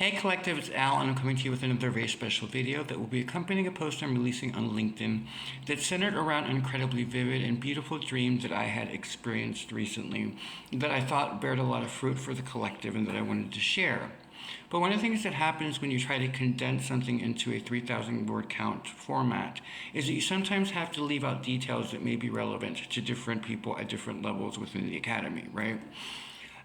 Hey Collective, it's Al, and I'm coming to you with another very special video that will be accompanying a post I'm releasing on LinkedIn that's centered around an incredibly vivid and beautiful dream that I had experienced recently that I thought bared a lot of fruit for the collective and that I wanted to share. But one of the things that happens when you try to condense something into a 3,000 word count format is that you sometimes have to leave out details that may be relevant to different people at different levels within the academy, right?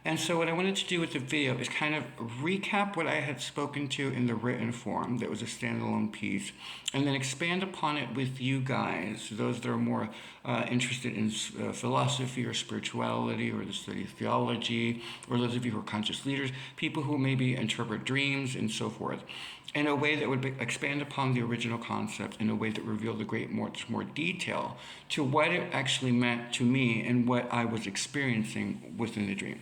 And so what I wanted to do with the video is kind of recap what I had spoken to in the written form that was a standalone piece, and then expand upon it with you guys, those that are more interested in philosophy or spirituality or the study of theology, or those of you who are conscious leaders, people who maybe interpret dreams and so forth, in a way that would expand upon the original concept in a way that revealed the much more detail to what it actually meant to me and what I was experiencing within the dream.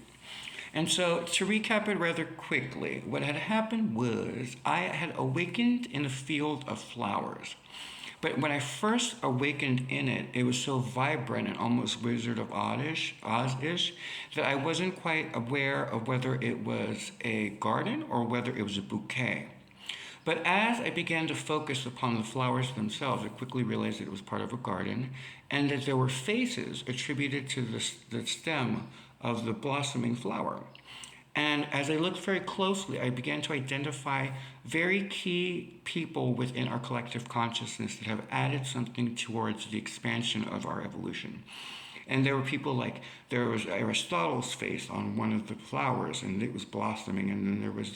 And so, to recap it rather quickly, what had happened was I had awakened in a field of flowers. But when I first awakened in it, it was so vibrant and almost Wizard of Oz-ish, that I wasn't quite aware of whether it was a garden or whether it was a bouquet. But as I began to focus upon the flowers themselves, I quickly realized that it was part of a garden and that there were faces attributed to the stem of the blossoming flower. And as I looked very closely, I began to identify very key people within our collective consciousness that have added something towards the expansion of our evolution. And there were people like, there was Aristotle's face on one of the flowers, and it was blossoming. And then there was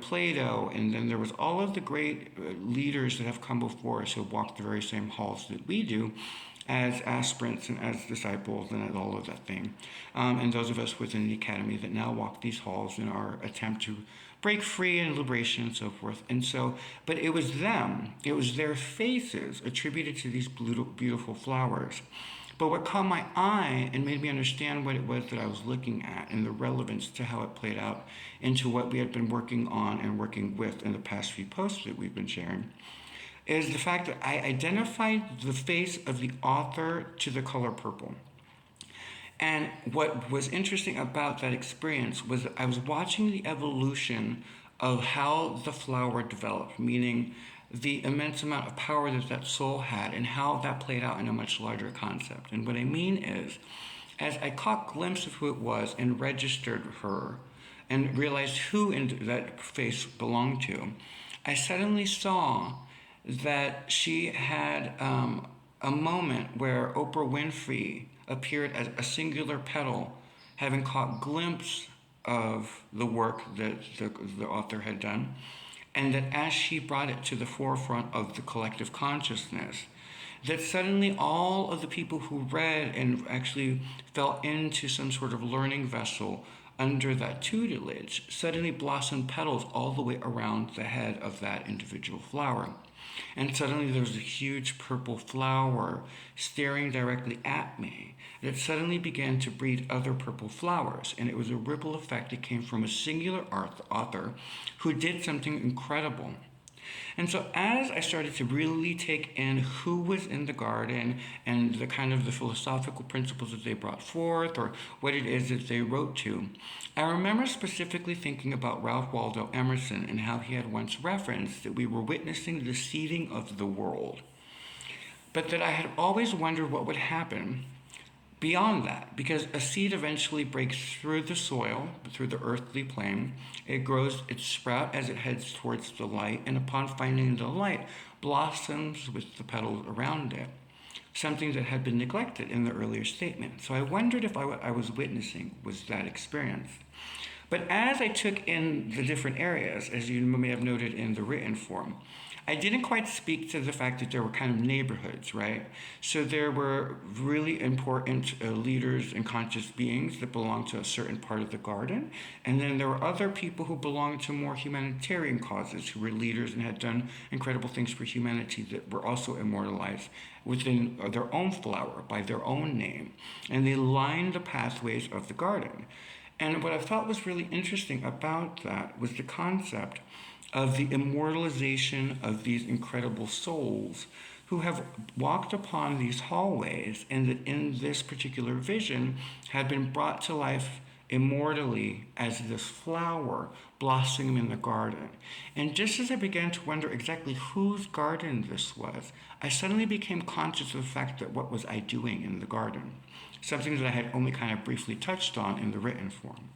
Plato, and then there was all of the great leaders that have come before us who walked the very same halls that we do, as aspirants and as disciples and as all of that thing. And those of us within the academy that now walk these halls in our attempt to break free and liberation and so forth. And so, but it was them, it was their faces attributed to these beautiful flowers. But what caught my eye and made me understand what it was that I was looking at and the relevance to how it played out into what we had been working on and working with in the past few posts that we've been sharing is the fact that I identified the face of the author to the color purple. And what was interesting about that experience was that I was watching the evolution of how the flower developed, meaning the immense amount of power that soul had and how that played out in a much larger concept. And what I mean is, as I caught a glimpse of who it was and registered her and realized who that face belonged to, I suddenly saw that she had a moment where Oprah Winfrey appeared as a singular petal, having caught a glimpse of the work that the author had done, and that as she brought it to the forefront of the collective consciousness, that suddenly all of the people who read and actually fell into some sort of learning vessel under that tutelage suddenly blossomed petals all the way around the head of that individual flower. And suddenly there was a huge purple flower staring directly at me that suddenly began to breed other purple flowers. And it was a ripple effect that came from a singular author who did something incredible. And so as I started to really take in who was in the garden and the kind of the philosophical principles that they brought forth or what it is that they wrote to, I remember specifically thinking about Ralph Waldo Emerson and how he had once referenced that we were witnessing the seeding of the world. But that I had always wondered what would happen beyond that, because a seed eventually breaks through the soil, through the earthly plane. It grows its sprout as it heads towards the light, and upon finding the light, blossoms with the petals around it, something that had been neglected in the earlier statement. So I wondered if what I was witnessing was that experience. But as I took in the different areas, as you may have noted in the written form, I didn't quite speak to the fact that there were kind of neighborhoods, right? So there were really important leaders and conscious beings that belonged to a certain part of the garden. And then there were other people who belonged to more humanitarian causes, who were leaders and had done incredible things for humanity that were also immortalized within their own flower, by their own name. And they lined the pathways of the garden. And what I thought was really interesting about that was the concept of the immortalization of these incredible souls who have walked upon these hallways and that in this particular vision had been brought to life immortally as this flower blossoming in the garden. And just as I began to wonder exactly whose garden this was, I suddenly became conscious of the fact that what was I doing in the garden? Something that I had only kind of briefly touched on in the written form.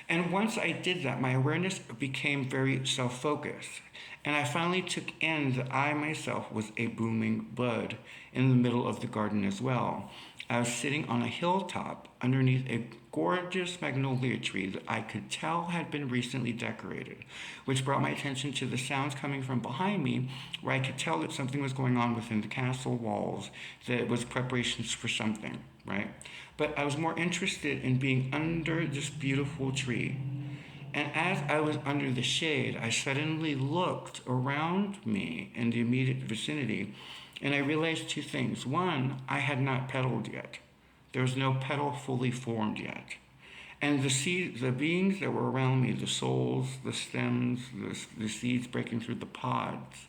And once I did that, my awareness became very self-focused. And I finally took in that I myself was a blooming bud in the middle of the garden as well. I was sitting on a hilltop underneath a gorgeous magnolia tree that I could tell had been recently decorated, which brought my attention to the sounds coming from behind me, where I could tell that something was going on within the castle walls, that it was preparations for something, right? But I was more interested in being under this beautiful tree. And as I was under the shade, I suddenly looked around me in the immediate vicinity, and I realized two things. One, I had not petaled yet. There was no petal fully formed yet. And the beings that were around me, the souls, the stems, the seeds breaking through the pods,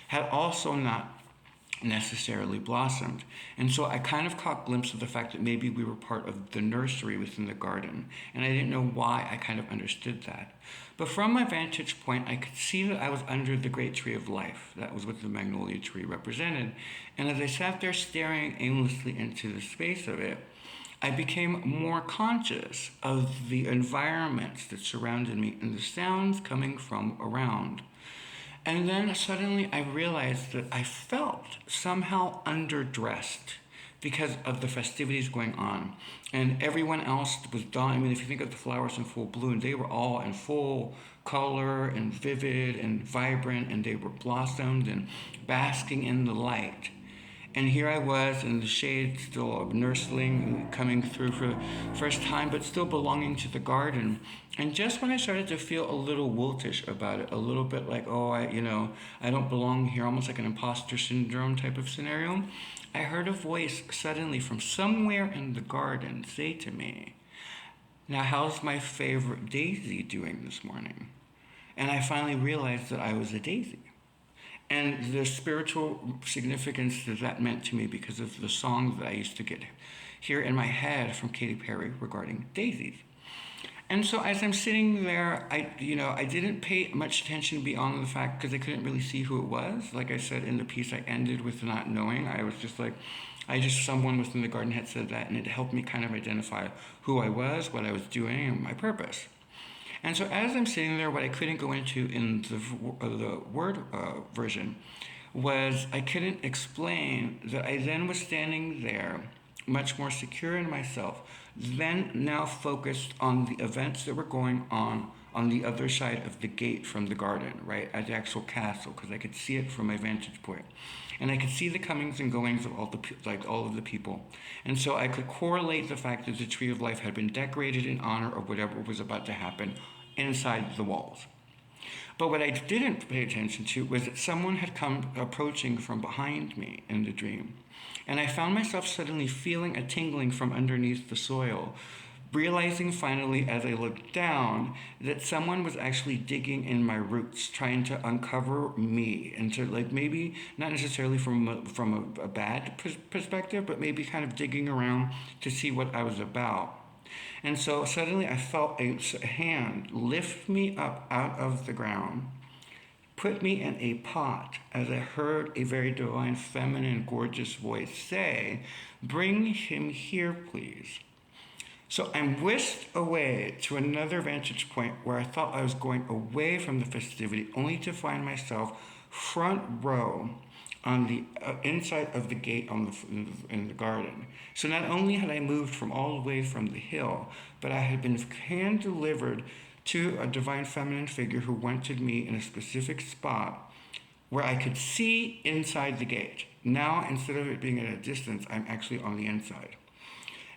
had also not necessarily blossomed. And so I kind of caught a glimpse of the fact that maybe we were part of the nursery within the garden. And I didn't know why I kind of understood that. But from my vantage point, I could see that I was under the great tree of life. That was what the magnolia tree represented. And as I sat there staring aimlessly into the space of it, I became more conscious of the environments that surrounded me and the sounds coming from around. And then suddenly I realized that I felt somehow underdressed because of the festivities going on. And everyone else was done. I mean, if you think of the flowers in full bloom, they were all in full color and vivid and vibrant, and they were blossomed and basking in the light. And here I was in the shade, still a nursling coming through for the first time, but still belonging to the garden. And just when I started to feel a little wiltish about it, a little bit like, oh, I don't belong here, almost like an imposter syndrome type of scenario, I heard a voice suddenly from somewhere in the garden say to me, "Now, how's my favorite daisy doing this morning?" And I finally realized that I was a daisy. And the spiritual significance that meant to me because of the song that I used to hear in my head from Katy Perry regarding daisies. And so as I'm sitting there, I didn't pay much attention beyond the fact because I couldn't really see who it was. Like I said in the piece, I ended with not knowing. I was just like, someone within the garden had said that, and it helped me kind of identify who I was, what I was doing, and my purpose. And so as I'm sitting there, what I couldn't go into in the word version was I couldn't explain that I then was standing there much more secure in myself, then now focused on the events that were going on the other side of the gate from the garden, right, at the actual castle, because I could see it from my vantage point. And I could see the comings and goings of all of the people. And so I could correlate the fact that the Tree of Life had been decorated in honor of whatever was about to happen inside the walls. But what I didn't pay attention to was that someone had come approaching from behind me in the dream. And I found myself suddenly feeling a tingling from underneath the soil, realizing finally as I looked down that someone was actually digging in my roots, trying to uncover me into, like, maybe not necessarily from a bad perspective, but maybe kind of digging around to see what I was about. And so suddenly I felt a hand lift me up out of the ground, put me in a pot, as I heard a very divine, feminine, gorgeous voice say, "Bring him here, please." So I'm whisked away to another vantage point where I thought I was going away from the festivity, only to find myself front row on the inside of the gate in the garden. So not only had I moved from all the way from the hill, but I had been hand-delivered to a divine feminine figure who wanted me in a specific spot where I could see inside the gate. Now, instead of it being at a distance, I'm actually on the inside.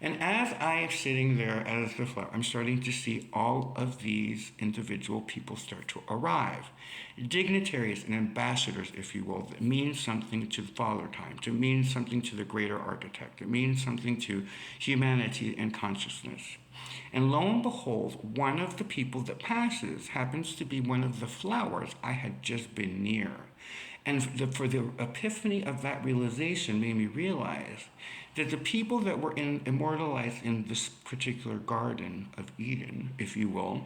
And as I am sitting there as the flower, I'm starting to see all of these individual people start to arrive. Dignitaries and ambassadors, if you will, that mean something to Father Time, to mean something to the greater architect, that means something to humanity and consciousness. And lo and behold, one of the people that passes happens to be one of the flowers I had just been near. And for the epiphany of that realization made me realize that the people that were immortalized in this particular Garden of Eden, if you will,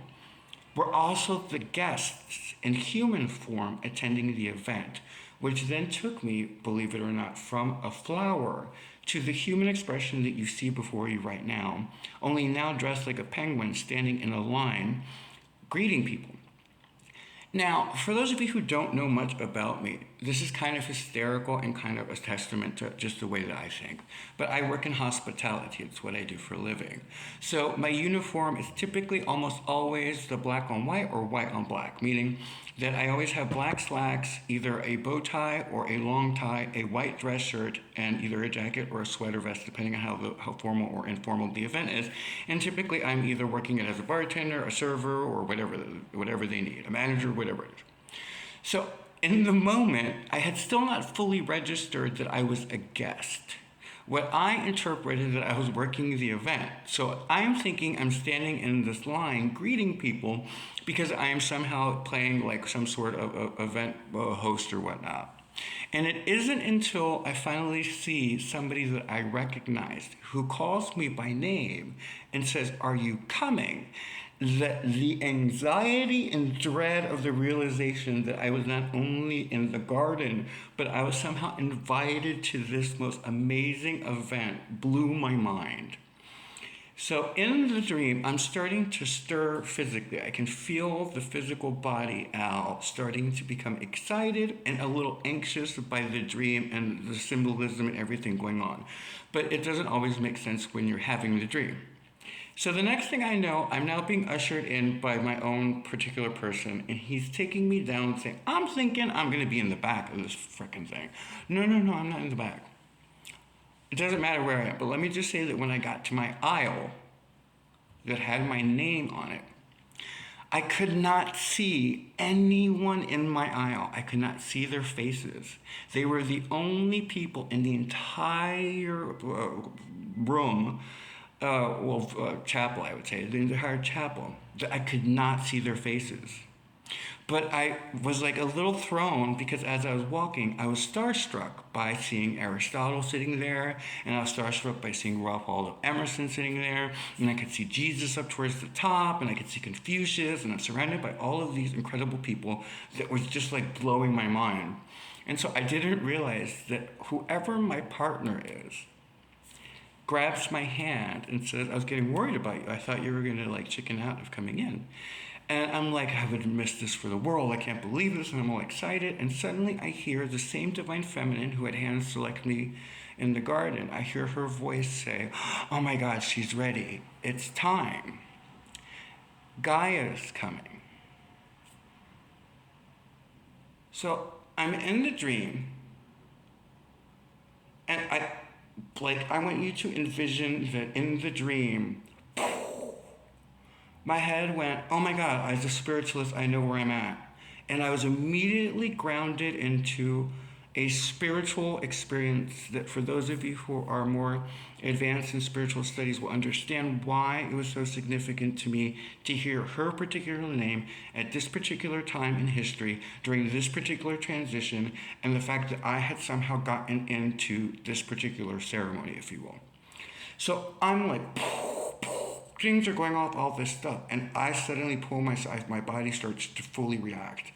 were also the guests in human form attending the event, which then took me, believe it or not, from a flower to the human expression that you see before you right now, only now dressed like a penguin standing in a line greeting people. Now, for those of you who don't know much about me, this is kind of hysterical and kind of a testament to just the way that I think. But I work in hospitality. It's what I do for a living. So my uniform is typically almost always the black on white or white on black, meaning that I always have black slacks, either a bow tie or a long tie, a white dress shirt, and either a jacket or a sweater vest, depending on how formal or informal the event is. And typically I'm either working it as a bartender, a server, or whatever they need, a manager, whatever it is. So in the moment, I had still not fully registered that I was a guest. What I interpreted that I was working the event. So I'm thinking I'm standing in this line greeting people because I am somehow playing like some sort of event host or whatnot. And it isn't until I finally see somebody that I recognized who calls me by name and says, "Are you coming?" that the anxiety and dread of the realization that I was not only in the garden, but I was somehow invited to this most amazing event blew my mind. So in the dream, I'm starting to stir physically. I can feel the physical body, Al, starting to become excited and a little anxious by the dream and the symbolism and everything going on. But it doesn't always make sense when you're having the dream. So the next thing I know, I'm now being ushered in by my own particular person, and he's taking me down saying, I'm thinking I'm going to be in the back of this frickin' thing. No, I'm not in the back. It doesn't matter where I am, but let me just say that when I got to my aisle that had my name on it, I could not see anyone in my aisle. I could not see their faces. They were the only people in the entire room, chapel, I would say, the entire chapel, that I could not see their faces. But I was like a little thrown because as I was walking, I was starstruck by seeing Aristotle sitting there, and I was starstruck by seeing Ralph Waldo Emerson sitting there, and I could see Jesus up towards the top, and I could see Confucius, and I'm surrounded by all of these incredible people that was just like blowing my mind. And so I didn't realize that whoever my partner is grabs my hand and says, I was getting worried about you. I thought you were going to like chicken out of coming in. And I'm like, I would miss this for the world. I can't believe this. And I'm all excited. And suddenly I hear the same divine feminine who had hand selected me in the garden. I hear her voice say, oh my God, she's ready. It's time. Gaia's coming. So I'm in the dream. And I want you to envision that in the dream, my head went, oh my God, as a spiritualist, I know where I'm at. And I was immediately grounded into a spiritual experience that for those of you who are more advanced in spiritual studies will understand why it was so significant to me to hear her particular name at this particular time in history during this particular transition, and the fact that I had somehow gotten into this particular ceremony, if you will. So I'm like, things are going off, all this stuff, and I suddenly pull myself, my body starts to fully react.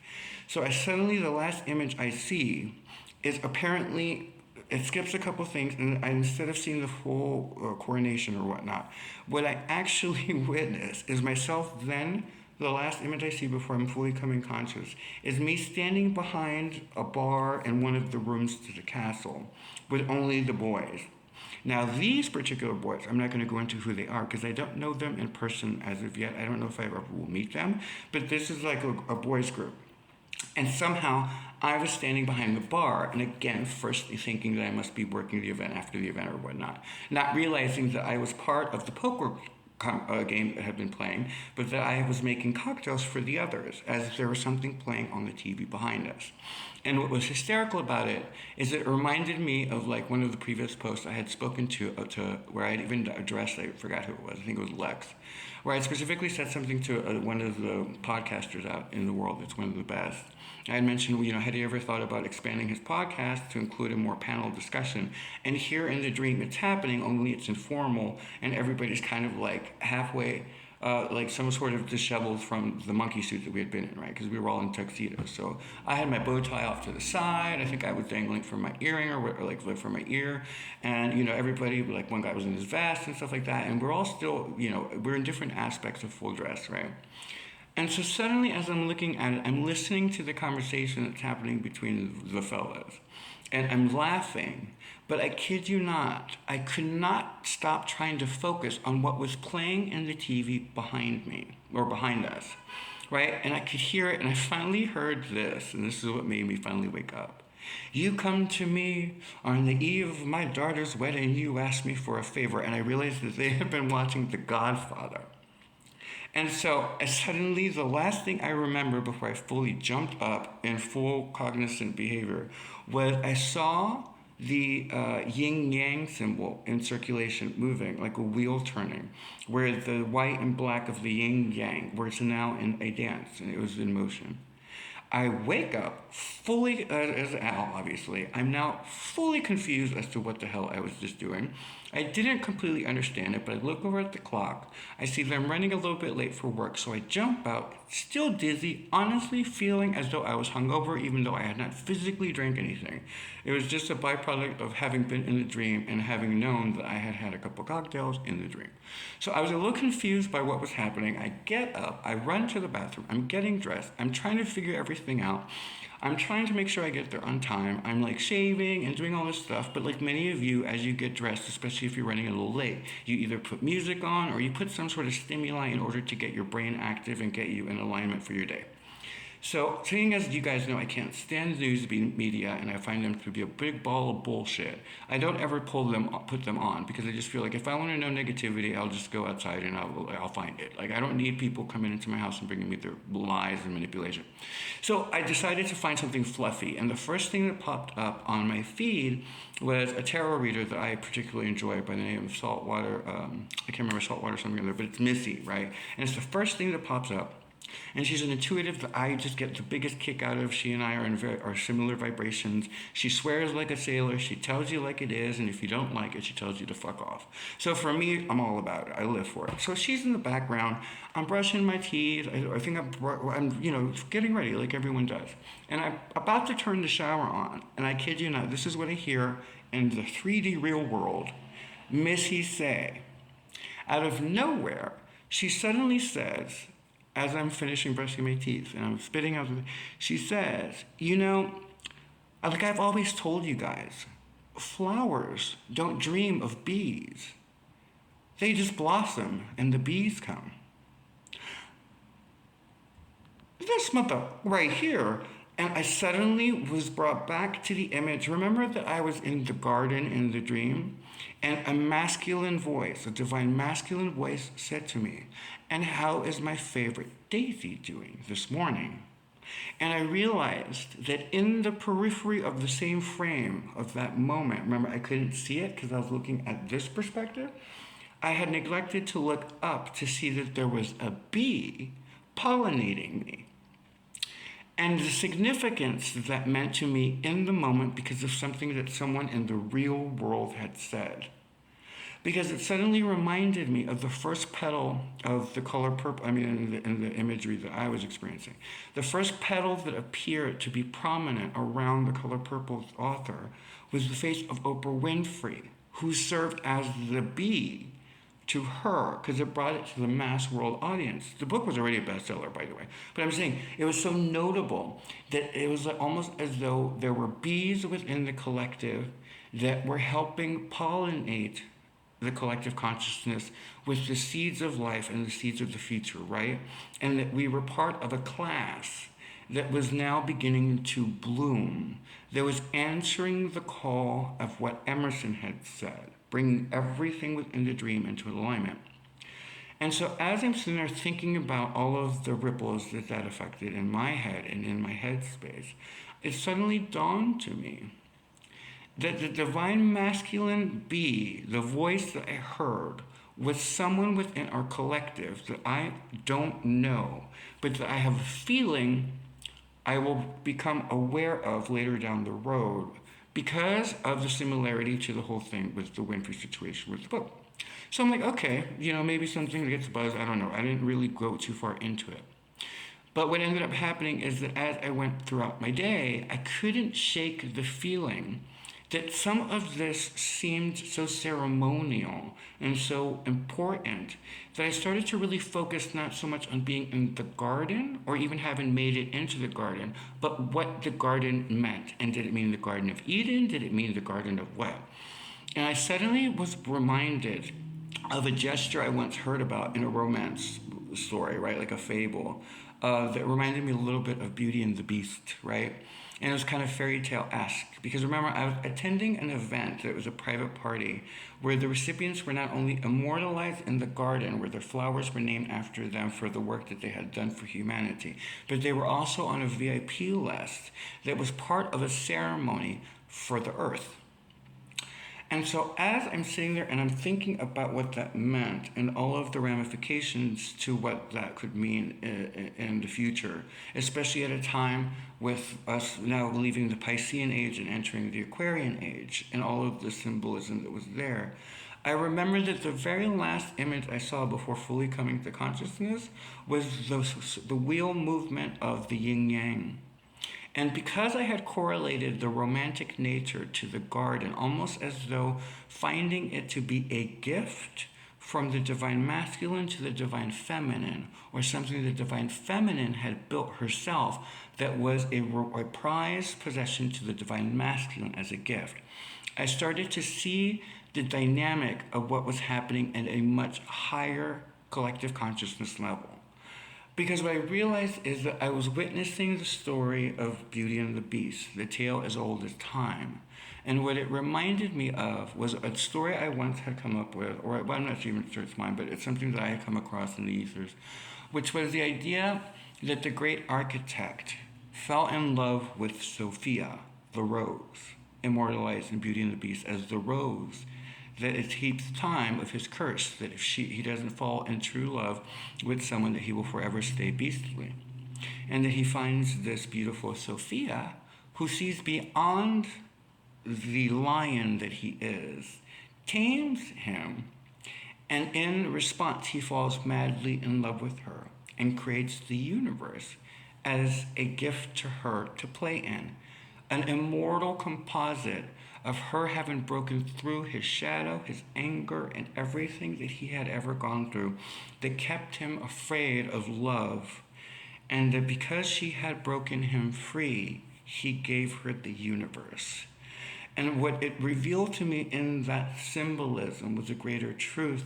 So the last image I see is apparently, it skips a couple things, and instead of seeing the full coronation or whatnot, what I actually witness is myself then, the last image I see before I'm fully coming conscious, is me standing behind a bar in one of the rooms to the castle with only the boys. Now, these particular boys, I'm not going to go into who they are because I don't know them in person as of yet. I don't know if I ever will meet them, but this is like a boys group. And somehow, I was standing behind the bar, and again, firstly thinking that I must be working the event after the event or whatnot, not realizing that I was part of the poker game that had been playing, but that I was making cocktails for the others, as there was something playing on the TV behind us. And what was hysterical about it is it reminded me of like one of the previous posts I had spoken to where I had even addressed, I forgot who it was, I think it was Lex, where I specifically said something to one of the podcasters out in the world that's one of the best. I had mentioned, had he ever thought about expanding his podcast to include a more panel discussion? And here in the dream, it's happening, only it's informal, and everybody's kind of like halfway, like some sort of disheveled from the monkey suit that we had been in, right? Because we were all in tuxedos. So I had my bow tie off to the side. I think I was dangling from my earring or like from my ear. And, everybody, like one guy was in his vest and stuff like that. And we're all still, we're in different aspects of full dress, right? And so suddenly, as I'm looking at it, I'm listening to the conversation that's happening between the fellas. And I'm laughing, but I kid you not, I could not stop trying to focus on what was playing in the TV behind me, or behind us, right? And I could hear it, and I finally heard this, and this is what made me finally wake up. You come to me on the eve of my daughter's wedding, you ask me for a favor, and I realized that they had been watching The Godfather. And so suddenly the last thing I remember before I fully jumped up in full cognizant behavior was I saw the yin-yang symbol in circulation moving, like a wheel turning, where the white and black of the yin-yang, where it's now in a dance, and it was in motion. I wake up fully, as Al, obviously. I'm now fully confused as to what the hell I was just doing. I didn't completely understand it, but I look over at the clock. I see that I'm running a little bit late for work, so I jump out, still dizzy, honestly feeling as though I was hungover, even though I had not physically drank anything. It was just a byproduct of having been in the dream and having known that I had had a couple cocktails in the dream. So I was a little confused by what was happening. I get up, I run to the bathroom, I'm getting dressed, I'm trying to figure everything out. I'm trying to make sure I get there on time. I'm like shaving and doing all this stuff, but like many of you, as you get dressed, especially if you're running a little late, you either put music on or you put some sort of stimuli in order to get your brain active and get you in alignment for your day. So, seeing as you guys know, I can't stand news media, and I find them to be a big ball of bullshit. I don't ever put them on, because I just feel like if I want to know negativity, I'll just go outside and I'll find it. Like, I don't need people coming into my house and bringing me their lies and manipulation. So I decided to find something fluffy, and the first thing that popped up on my feed was a tarot reader that I particularly enjoy by the name of Saltwater. I can't remember Saltwater something or other, but it's Missy, right? And it's the first thing that pops up. And she's an intuitive that I just get the biggest kick out of. She and I are similar vibrations. She swears like a sailor. She tells you like it is. And if you don't like it, she tells you to fuck off. So for me, I'm all about it. I live for it. So she's in the background. I'm brushing my teeth. I think I'm getting ready like everyone does. And I'm about to turn the shower on. And I kid you not, this is what I hear in the 3D real world. Missy say, out of nowhere, she suddenly says, as I'm finishing brushing my teeth and I'm spitting out, she says, like I've always told you guys, flowers don't dream of bees. They just blossom and the bees come. This mother right here, and I suddenly was brought back to the image. Remember that I was in the garden in the dream? And a masculine voice, a divine masculine voice said to me, and how is my favorite Daisy doing this morning? And I realized that in the periphery of the same frame of that moment, remember I couldn't see it because I was looking at this perspective, I had neglected to look up to see that there was a bee pollinating me. And the significance that meant to me in the moment because of something that someone in the real world had said. Because it suddenly reminded me of the first petal of the color purple, in the imagery that I was experiencing. The first petal that appeared to be prominent around the color purple's author was the face of Oprah Winfrey, who served as the bee to her, because it brought it to the mass world audience. The book was already a bestseller, by the way. But I'm saying it was so notable that it was almost as though there were bees within the collective that were helping pollinate the collective consciousness with the seeds of life and the seeds of the future, right? And that we were part of a class that was now beginning to bloom, that was answering the call of what Emerson had said, bringing everything within the dream into alignment. And so as I'm sitting there thinking about all of the ripples that affected in my head and in my headspace, it suddenly dawned to me that the divine masculine bee, the voice that I heard, with someone within our collective that I don't know, but that I have a feeling I will become aware of later down the road because of the similarity to the whole thing with the Winfrey situation with the book. So I'm like, okay, maybe something that gets buzz. I don't know. I didn't really go too far into it. But what ended up happening is that as I went throughout my day, I couldn't shake the feeling that some of this seemed so ceremonial and so important that I started to really focus not so much on being in the garden or even having made it into the garden, but what the garden meant. And did it mean the Garden of Eden? Did it mean the Garden of what? And I suddenly was reminded of a gesture I once heard about in a romance story, right? Like a fable, that reminded me a little bit of Beauty and the Beast, right? And it was kind of fairy tale-esque. Because remember, I was attending an event that was a private party where the recipients were not only immortalized in the garden, where their flowers were named after them for the work that they had done for humanity, but they were also on a VIP list that was part of a ceremony for the earth. And so as I'm sitting there and I'm thinking about what that meant and all of the ramifications to what that could mean in the future, especially at a time with us now leaving the Piscean age and entering the Aquarian age and all of the symbolism that was there, I remember that the very last image I saw before fully coming to consciousness was the wheel movement of the yin-yang. And because I had correlated the romantic nature to the garden, almost as though finding it to be a gift from the divine masculine to the divine feminine, or something the divine feminine had built herself that was a prized possession to the divine masculine as a gift, I started to see the dynamic of what was happening at a much higher collective consciousness level. Because what I realized is that I was witnessing the story of Beauty and the Beast, the tale as old as time. And what it reminded me of was a story I once had come up with, or well, I'm not even sure it's mine, but it's something that I had come across in the ethers, which was the idea that the great architect fell in love with Sophia, the rose, immortalized in Beauty and the Beast as the rose, that it keeps time of his curse, that if he doesn't fall in true love with someone, that he will forever stay beastly. And that he finds this beautiful Sophia, who sees beyond the lion that he is, tames him, and in response he falls madly in love with her and creates the universe as a gift to her to play in, an immortal composite of her having broken through his shadow, his anger, and everything that he had ever gone through that kept him afraid of love. And that because she had broken him free, he gave her the universe. And what it revealed to me in that symbolism was a greater truth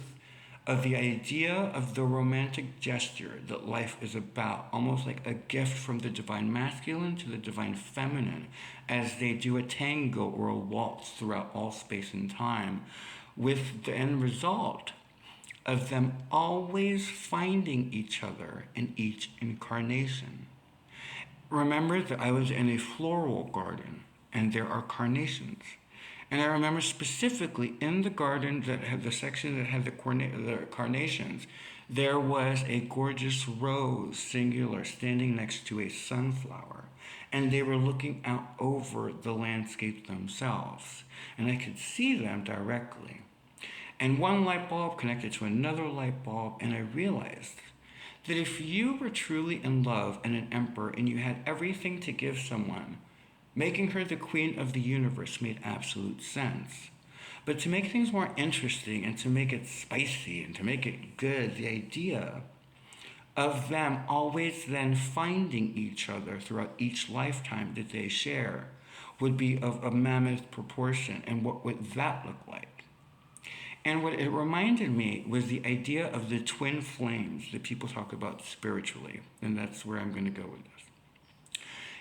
of the idea of the romantic gesture that life is about, almost like a gift from the divine masculine to the divine feminine, as they do a tango or a waltz throughout all space and time, with the end result of them always finding each other in each incarnation. Remember that I was in a floral garden, and there are carnations. And I remember specifically in the garden that had the section that had the carnations, there was a gorgeous rose, singular, standing next to a sunflower. And they were looking out over the landscape themselves. And I could see them directly. And one light bulb connected to another light bulb, and I realized that if you were truly in love and an emperor and you had everything to give someone, making her the queen of the universe made absolute sense. But to make things more interesting and to make it spicy and to make it good, the idea of them always then finding each other throughout each lifetime that they share would be of a mammoth proportion. And what would that look like? And what it reminded me was the idea of the twin flames that people talk about spiritually. And that's where I'm going to go with this.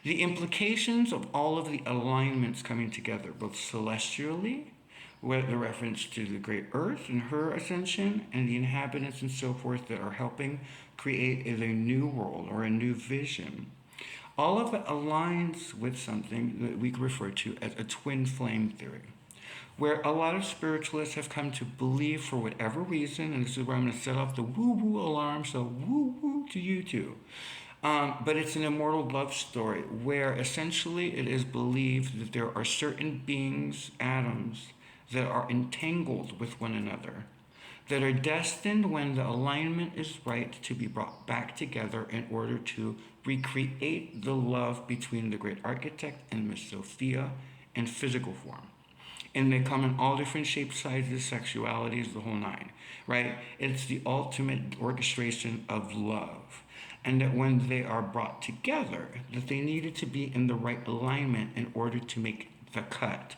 The implications of all of the alignments coming together, both celestially, with the reference to the great earth and her ascension, and the inhabitants and so forth that are helping create a new world or a new vision. All of it aligns with something that we refer to as a twin flame theory, where a lot of spiritualists have come to believe for whatever reason, and this is where I'm going to set off the woo-woo alarm, so woo-woo to you too. But it's an immortal love story where essentially it is believed that there are certain beings, atoms, that are entangled with one another, that are destined when the alignment is right to be brought back together in order to recreate the love between the great architect and Miss Sophia in physical form. And they come in all different shapes, sizes, sexualities, the whole nine, right? It's the ultimate orchestration of love. And that when they are brought together, that they needed to be in the right alignment in order to make the cut.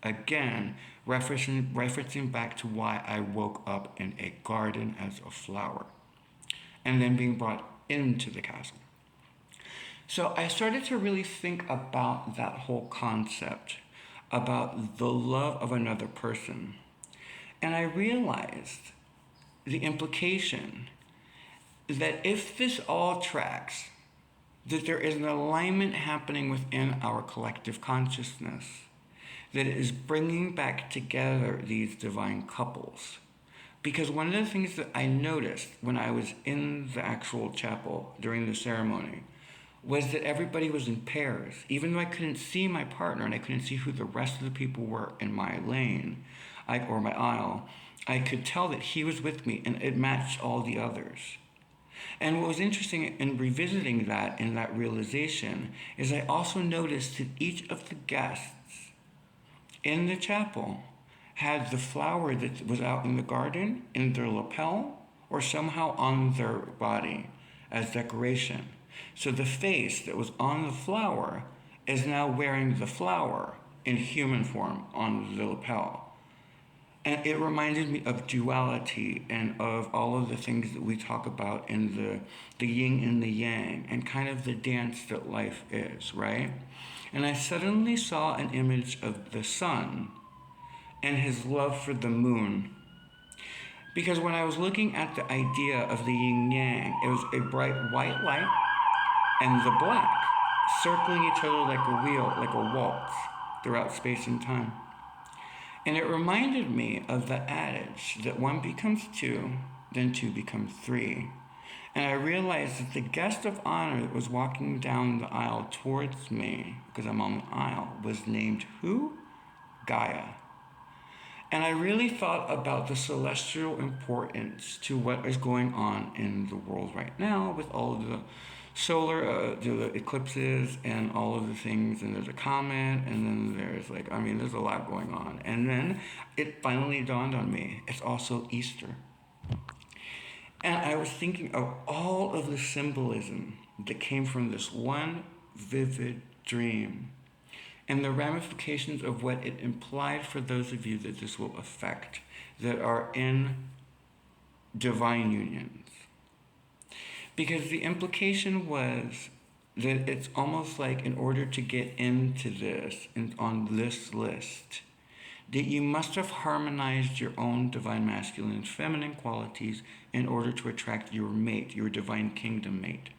Again, referencing back to why I woke up in a garden as a flower and then being brought into the castle. So I started to really think about that whole concept, about the love of another person. And I realized the implication that if this all tracks, that there is an alignment happening within our collective consciousness that is bringing back together these divine couples. Because one of the things that I noticed when I was in the actual chapel during the ceremony was that everybody was in pairs. Even though I couldn't see my partner and I couldn't see who the rest of the people were in my lane or my aisle, I could tell that he was with me and it matched all the others. And what was interesting in revisiting that and that realization is I also noticed that each of the guests in the chapel had the flower that was out in the garden in their lapel or somehow on their body as decoration. So the face that was on the flower is now wearing the flower in human form on the lapel. And it reminded me of duality and of all of the things that we talk about in the yin and the yang and kind of the dance that life is, right? And I suddenly saw an image of the sun and his love for the moon. Because when I was looking at the idea of the yin yang, it was a bright white light and the black circling each other like a wheel, like a waltz throughout space and time. And it reminded me of the adage that one becomes two, then two becomes three. And I realized that the guest of honor that was walking down the aisle towards me, because I'm on the aisle, was named who? Gaia. And I really thought about the celestial importance to what is going on in the world right now with all of the solar, the eclipses and all of the things, and there's a comet, and then there's there's a lot going on. And then it finally dawned on me, it's also Easter. And I was thinking of all of the symbolism that came from this one vivid dream and the ramifications of what it implied for those of you that this will affect, that are in divine unions. Because the implication was that it's almost like in order to get into this and on this list, that you must have harmonized your own divine masculine and feminine qualities in order to attract your mate, your divine kingdom mate.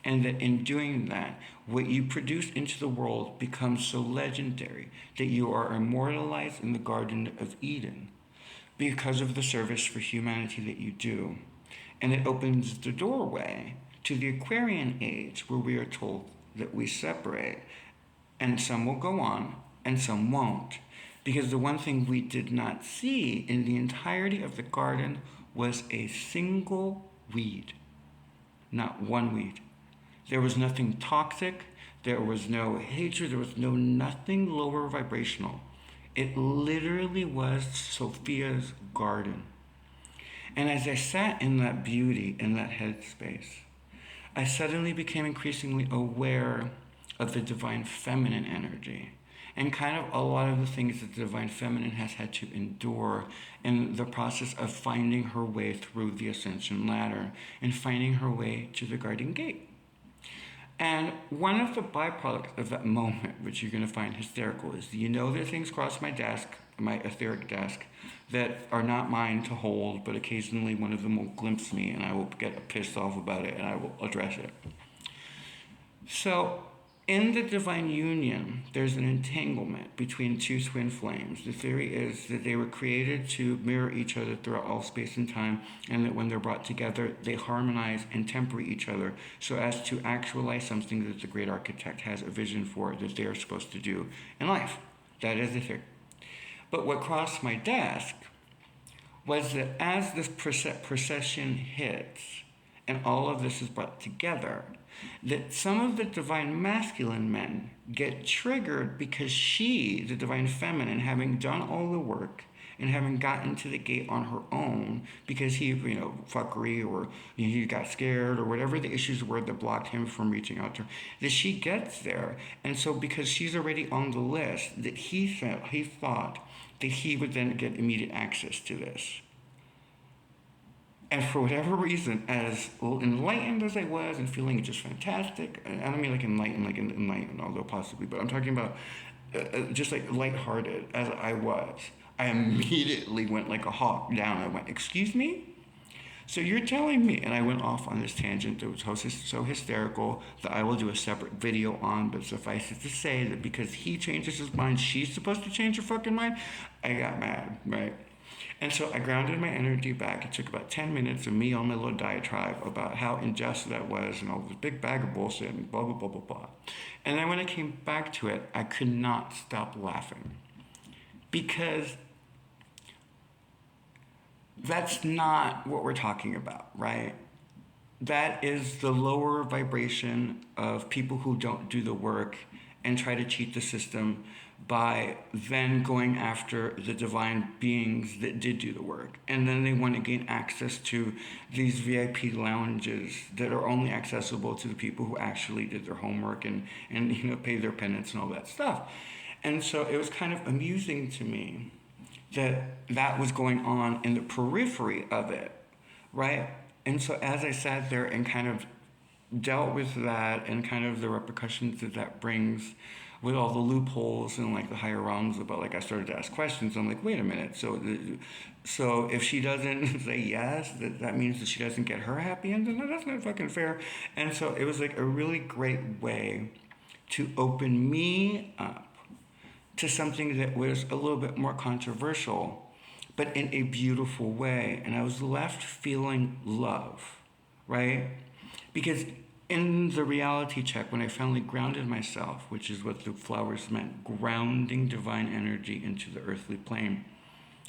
And that in doing that, what you produce into the world becomes so legendary that you are immortalized in the Garden of Eden because of the service for humanity that you do. And it opens the doorway to the Aquarian age where we are told that we separate and some will go on and some won't. Because the one thing we did not see in the entirety of the garden was a single weed. Not one weed. There was nothing toxic. There was no hatred. There was nothing lower vibrational. It literally was Sophia's garden. And as I sat in that beauty, in that headspace, I suddenly became increasingly aware of the divine feminine energy and kind of a lot of the things that the divine feminine has had to endure in the process of finding her way through the ascension ladder and finding her way to the garden gate. And one of the byproducts of that moment, which you're going to find hysterical, is that things cross my desk, my etheric desk, that are not mine to hold, but occasionally one of them will glimpse me and I will get pissed off about it and I will address it. So In the divine union, there's an entanglement between two twin flames. The theory is that they were created to mirror each other throughout all space and time, and that when they're brought together, they harmonize and temper each other so as to actualize something that the great architect has a vision for that they are supposed to do in life. That is the theory. But what crossed my desk was that as this procession hits and all of this is brought together, that some of the divine masculine men get triggered because she, the divine feminine, having done all the work and having gotten to the gate on her own because he, fuckery or he got scared or whatever the issues were that blocked him from reaching out to her, that she gets there. And so because she's already on the list, that he thought that he would then get immediate access to this. And for whatever reason, as enlightened as I was and feeling just fantastic, I don't mean like enlightened, although possibly, but I'm talking about just like lighthearted as I was, I immediately went like a hawk down. I went, excuse me? So you're telling me, and I went off on this tangent that was so hysterical that I will do a separate video on, but suffice it to say that because he changes his mind, she's supposed to change her fucking mind? I got mad, right? And so I grounded my energy back. It took about 10 minutes of me on my little diatribe about how unjust that was and all this big bag of bullshit and blah, blah, blah, blah, blah. And then when I came back to it, I could not stop laughing. Because that's not what we're talking about, right? That is the lower vibration of people who don't do the work and try to cheat the system by then going after the divine beings that did do the work. And then they want to gain access to these VIP lounges that are only accessible to the people who actually did their homework and paid their penance and all that stuff. And so it was kind of amusing to me that was going on in the periphery of it, right? And so as I sat there and kind of dealt with that and kind of the repercussions that brings with all the loopholes and like the higher realms about, like, I started to ask questions. I'm like, wait a minute. So if she doesn't say yes, that means that she doesn't get her happy ending? No, that's not fucking fair. And so it was like a really great way to open me up to something that was a little bit more controversial, but in a beautiful way. And I was left feeling love, right? Because in the reality check, when I finally grounded myself, which is what the flowers meant, grounding divine energy into the earthly plane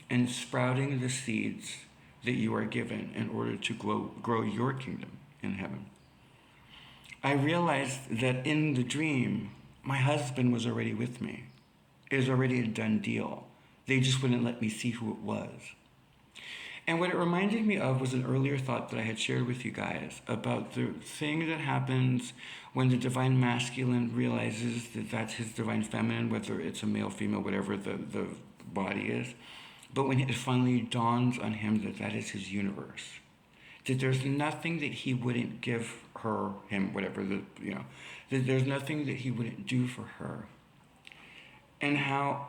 and sprouting the seeds that you are given in order to grow your kingdom in heaven, I realized that in the dream, my husband was already with me. It was already a done deal. They just wouldn't let me see who it was. And what it reminded me of was an earlier thought that I had shared with you guys about the thing that happens when the divine masculine realizes that that's his divine feminine, whether it's a male, female, whatever the body is. But when it finally dawns on him that that is his universe, that there's nothing that he wouldn't give her, him, whatever, that there's nothing that he wouldn't do for her. And how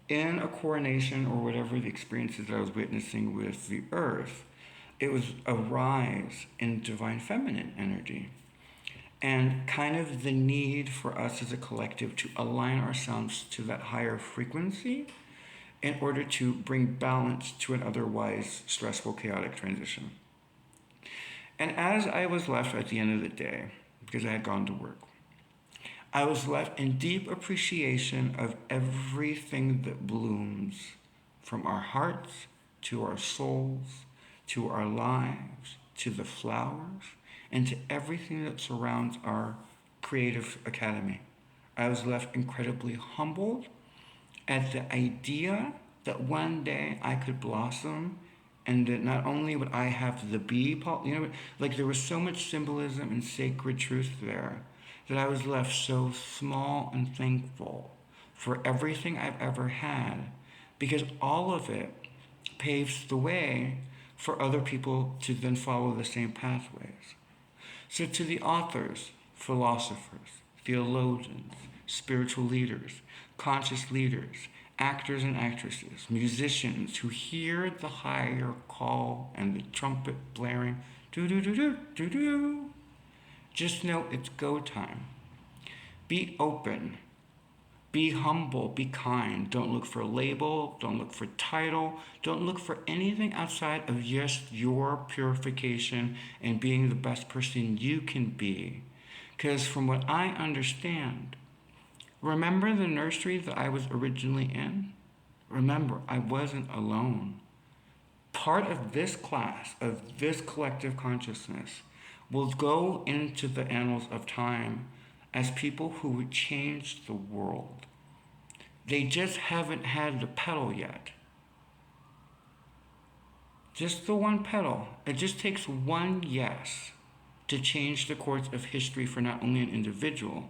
in a coronation or whatever the experiences that I was witnessing with the earth, it was a rise in divine feminine energy and kind of the need for us as a collective to align ourselves to that higher frequency in order to bring balance to an otherwise stressful, chaotic transition. And as I was left at the end of the day, because I had gone to work, I was left in deep appreciation of everything that blooms from our hearts to our souls, to our lives, to the flowers, and to everything that surrounds our creative academy. I was left incredibly humbled at the idea that one day I could blossom and that not only would I have the bee, like there was so much symbolism and sacred truth there, that I was left so small and thankful for everything I've ever had, because all of it paves the way for other people to then follow the same pathways. So to the authors, philosophers, theologians, spiritual leaders, conscious leaders, actors and actresses, musicians who hear the higher call and the trumpet blaring, do-do-do-do, do-do, just know it's go time. Be open. Be humble, be kind. Don't look for a label, don't look for title, don't look for anything outside of just your purification and being the best person you can be. Because from what I understand, remember the nursery that I was originally in? Remember, I wasn't alone. Part of this class, of this collective consciousness, will go into the annals of time as people who would change the world. They just haven't had the pedal yet. Just the one pedal. It just takes one yes to change the course of history for not only an individual,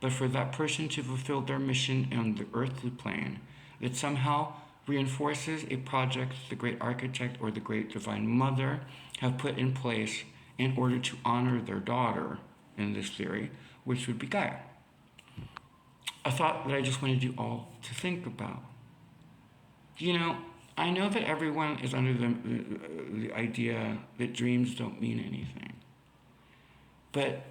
but for that person to fulfill their mission on the earthly plane that somehow reinforces a project the great architect or the great divine mother have put in place in order to honor their daughter in this theory, which would be Gaia. A thought that I just wanted you all to think about. You know, I know that everyone is under the idea that dreams don't mean anything. But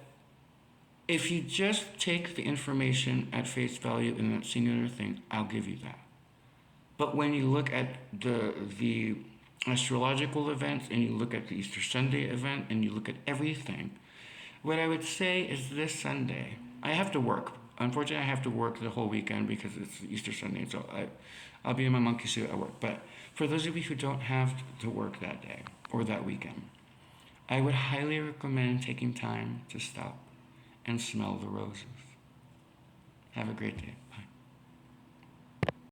if you just take the information at face value in that singular thing, I'll give you that. But when you look at the astrological events and you look at the Easter Sunday event and you look at everything, what I would say is this Sunday, I have to work. Unfortunately, I have to work the whole weekend because it's Easter Sunday, so I'll be in my monkey suit at work. But for those of you who don't have to work that day or that weekend, I would highly recommend taking time to stop and smell the roses. Have a great day. Bye.